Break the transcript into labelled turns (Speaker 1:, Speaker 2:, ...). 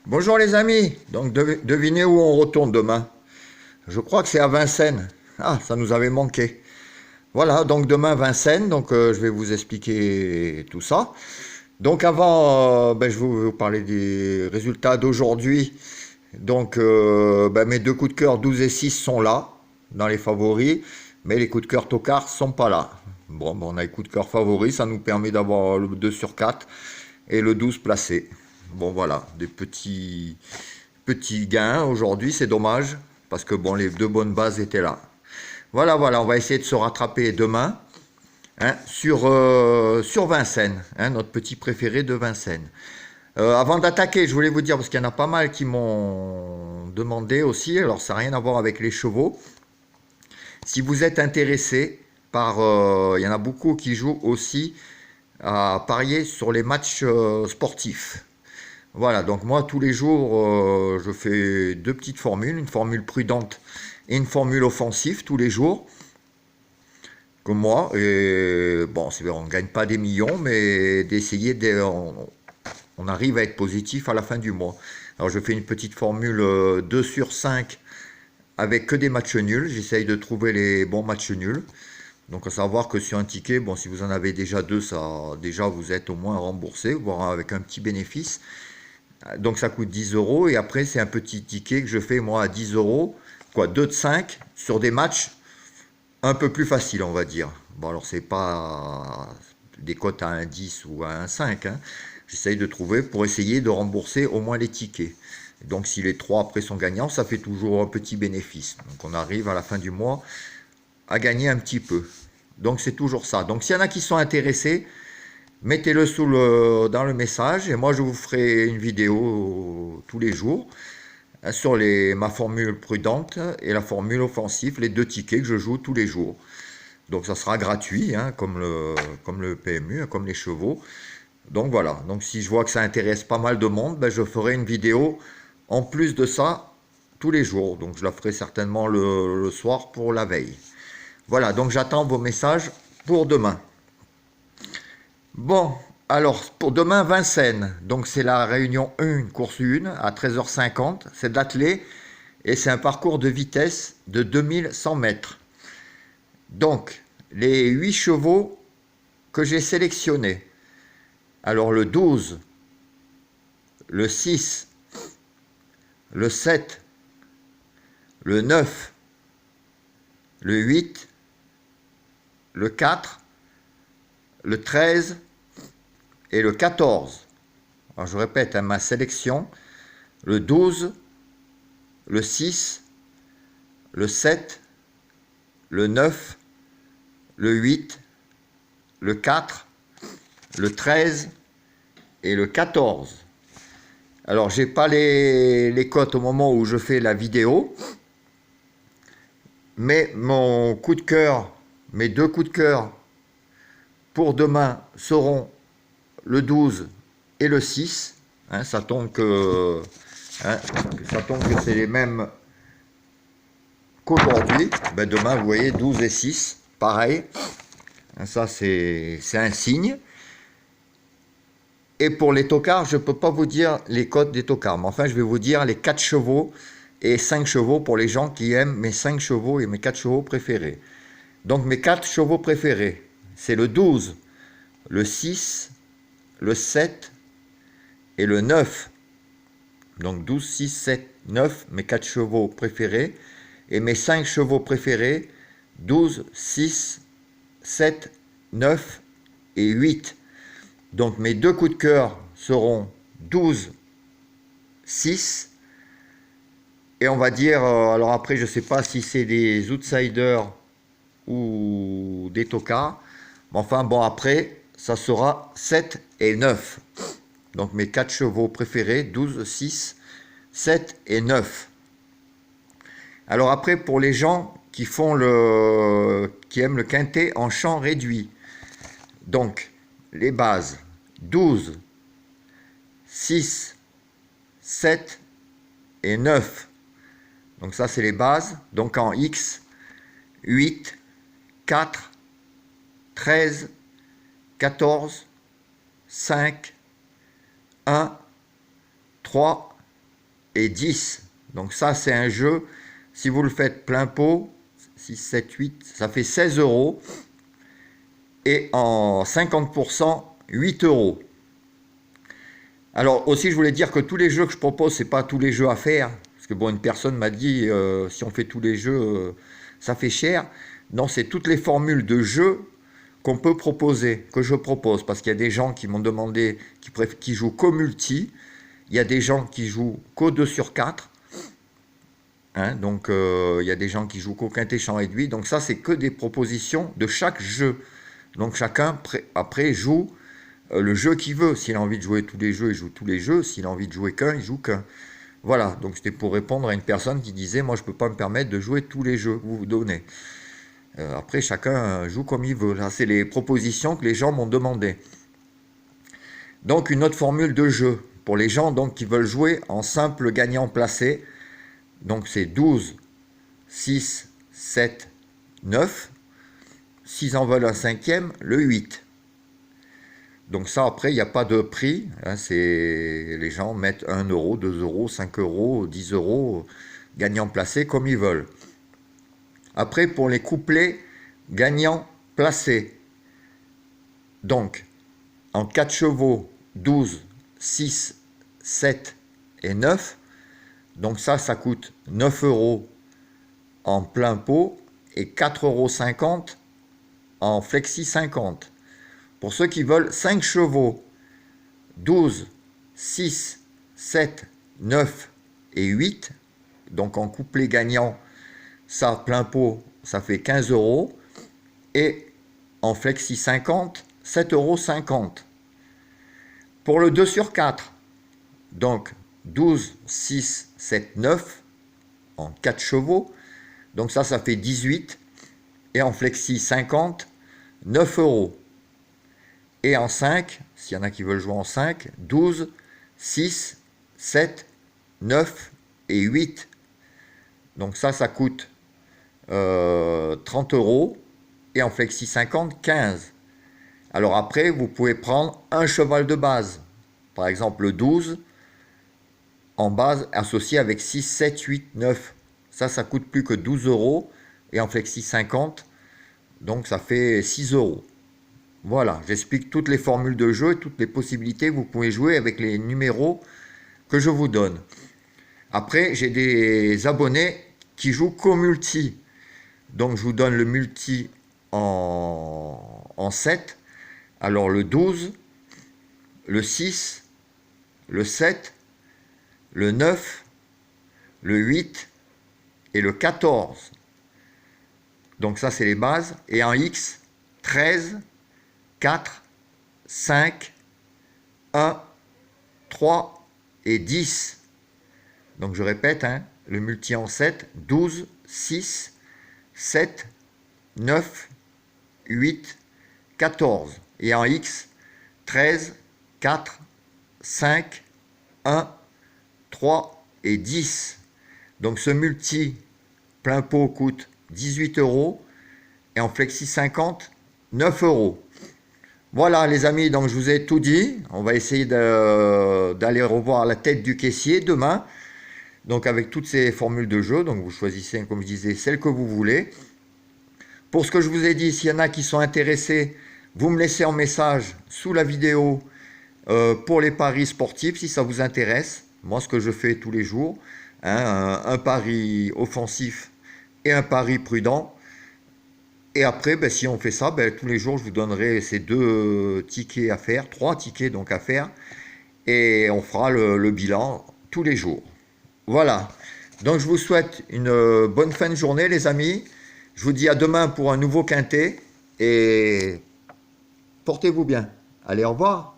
Speaker 1: Bonjour les amis, donc devinez où on retourne demain. Je crois que c'est à Vincennes. Ah, ça nous avait manqué. Voilà, donc demain Vincennes, donc je vais vous expliquer tout ça. Donc avant, je vais vous parler des résultats d'aujourd'hui. Donc mes deux coups de cœur 12 et 6 sont là, dans les favoris, mais les coups de cœur tocards sont pas là. Bon, on a les coups de cœur favoris, ça nous permet d'avoir le 2 sur 4 et le 12 placé. Bon voilà, des petits gains aujourd'hui, c'est dommage, parce que bon, les deux bonnes bases étaient là. Voilà, on va essayer de se rattraper demain sur Vincennes, notre petit préféré de Vincennes. Avant d'attaquer, je voulais vous dire, parce qu'il y en a pas mal qui m'ont demandé aussi, alors ça n'a rien à voir avec les chevaux, si vous êtes intéressé par... il y en a beaucoup qui jouent aussi à parier sur les matchs sportifs. Voilà, donc moi tous les jours, je fais deux petites formules, une formule prudente et une formule offensive tous les jours, comme moi. Et bon, on ne gagne pas des millions, mais on arrive à être positif à la fin du mois. Alors je fais une petite formule 2 sur 5 avec que des matchs nuls. J'essaye de trouver les bons matchs nuls. Donc à savoir que sur un ticket, bon, si vous en avez déjà deux, ça, déjà vous êtes au moins remboursé, voire avec un petit bénéfice. Donc ça coûte 10 euros et après c'est un petit ticket que je fais moi à 10 euros, quoi, 2 de 5 sur des matchs un peu plus faciles on va dire. Bon alors c'est pas des cotes à 1,10 ou à 1,5, hein. J'essaye de trouver pour essayer de rembourser au moins les tickets. Donc si les trois après sont gagnants, ça fait toujours un petit bénéfice. Donc on arrive à la fin du mois à gagner un petit peu. Donc c'est toujours ça. Donc s'il y en a qui sont intéressés, mettez-le dans le message et moi je vous ferai une vidéo tous les jours sur ma formule prudente et la formule offensive, les deux tickets que je joue tous les jours. Donc ça sera gratuit, hein, comme le PMU, comme les chevaux. Donc voilà, donc si je vois que ça intéresse pas mal de monde, je ferai une vidéo en plus de ça tous les jours. Donc je la ferai certainement le soir pour la veille. Voilà, donc j'attends vos messages pour demain. Bon, alors pour demain, Vincennes. Donc c'est la réunion 1, course 1 à 13h50. C'est de l'attelé et c'est un parcours de vitesse de 2100 mètres. Donc les 8 chevaux que j'ai sélectionnés. Alors le 12, le 6, le 7, le 9, le 8, le 4, le 13 et le 14. Alors je répète, ma sélection, le 12, le 6, le 7, le 9, le 8, le 4, le 13 et le 14. Alors j'ai pas les cotes au moment où je fais la vidéo, mais mon coup de cœur, mes deux coups de cœur pour demain seront le 12 et le 6. Ça tombe que c'est les mêmes qu'aujourd'hui. Demain, vous voyez, 12 et 6, pareil. Ça, c'est un signe. Et pour les tocards, je ne peux pas vous dire les cotes des tocards. Mais enfin, je vais vous dire les 4 chevaux et 5 chevaux pour les gens qui aiment mes 5 chevaux et mes 4 chevaux préférés. Donc mes 4 chevaux préférés, c'est le 12, le 6, le 7 et le 9. Donc 12, 6, 7, 9, mes 4 chevaux préférés. Et mes 5 chevaux préférés, 12, 6, 7, 9 et 8. Donc mes deux coups de cœur seront 12, 6. Et on va dire, alors après je ne sais pas si c'est des outsiders ou des tocards. Mais enfin bon, après ça sera 7 et 9. Donc mes 4 chevaux préférés, 12, 6, 7 et 9. Alors après, pour les gens qui aiment le quintet en champ réduit, donc les bases 12, 6, 7 et 9. Donc ça c'est les bases. Donc en X, 8, 4, 13, 14, 5, 1, 3 et 10. Donc ça, c'est un jeu, si vous le faites plein pot, 6, 7, 8, ça fait 16 €. Et en 50%, 8 €. Alors aussi, je voulais dire que tous les jeux que je propose, c'est pas tous les jeux à faire. Parce que bon, une personne m'a dit, si on fait tous les jeux, ça fait cher. Non, c'est toutes les formules de jeux qu'on peut proposer, que je propose. Parce qu'il y a des gens qui m'ont demandé, qui jouent qu'au multi. Il y a des gens qui jouent qu'au 2 sur 4. Hein, donc, il y a des gens qui jouent qu'au quintet champ réduit. Donc ça, c'est que des propositions de chaque jeu. Donc chacun, après, joue le jeu qu'il veut. S'il a envie de jouer tous les jeux, il joue tous les jeux. S'il a envie de jouer qu'un, il joue qu'un. Voilà, donc c'était pour répondre à une personne qui disait « Moi, je ne peux pas me permettre de jouer tous les jeux que vous donnez. » Après, chacun joue comme il veut. Là, c'est les propositions que les gens m'ont demandé. Donc, une autre formule de jeu pour les gens donc, qui veulent jouer en simple gagnant placé. Donc, c'est 12, 6, 7, 9. S'ils en veulent un cinquième, le 8. Donc ça, après, il n'y a pas de prix. Hein, les gens mettent 1 €, 2 €, 5 €, 10 €, gagnant placé comme ils veulent. Après, pour les couplets gagnants placés. Donc, en 4 chevaux, 12, 6, 7 et 9. Donc ça coûte 9 € en plein pot et 4,50 € en flexi 50. Pour ceux qui veulent 5 chevaux, 12, 6, 7, 9 et 8, donc en couplet gagnant, ça plein pot, ça fait 15 €, et en flexi 50, 7,50 €. Pour le 2 sur 4, donc 12, 6, 7, 9, en 4 chevaux, donc ça fait 18, et en flexi 50, 9 €. Et en 5, s'il y en a qui veulent jouer en 5, 12, 6, 7, 9 et 8. Donc ça coûte 30 € et en flexi 50, 15. Alors après, vous pouvez prendre un cheval de base. Par exemple, le 12 en base associé avec 6, 7, 8, 9. Ça coûte plus que 12 € et en flexi 50, donc ça fait 6 €. Voilà, j'explique toutes les formules de jeu et toutes les possibilités que vous pouvez jouer avec les numéros que je vous donne. Après, j'ai des abonnés qui jouent qu'au multi. Donc, je vous donne le multi en 7. Alors, le 12, le 6, le 7, le 9, le 8 et le 14. Donc, ça, c'est les bases. Et en X, 13, 4, 5, 1, 3 et 10. Donc je répète, hein, le multi en 7, 12, 6, 7, 9, 8, 14. Et en X, 13, 4, 5, 1, 3 et 10. Donc ce multi plein pot coûte 18 € et en flexi 50, 9 €. Voilà les amis, donc je vous ai tout dit. On va essayer d'aller revoir la tête du caissier demain. Donc avec toutes ces formules de jeu, donc vous choisissez, comme je disais, celle que vous voulez. Pour ce que je vous ai dit, s'il y en a qui sont intéressés, vous me laissez en message sous la vidéo pour les paris sportifs, si ça vous intéresse. Moi, ce que je fais tous les jours, hein, un pari offensif et un pari prudent. Et après, si on fait ça, tous les jours, je vous donnerai ces 2 tickets à faire, 3 tickets donc à faire. Et on fera le bilan tous les jours. Voilà. Donc, je vous souhaite une bonne fin de journée, les amis. Je vous dis à demain pour un nouveau quintet. Et portez-vous bien. Allez, au revoir.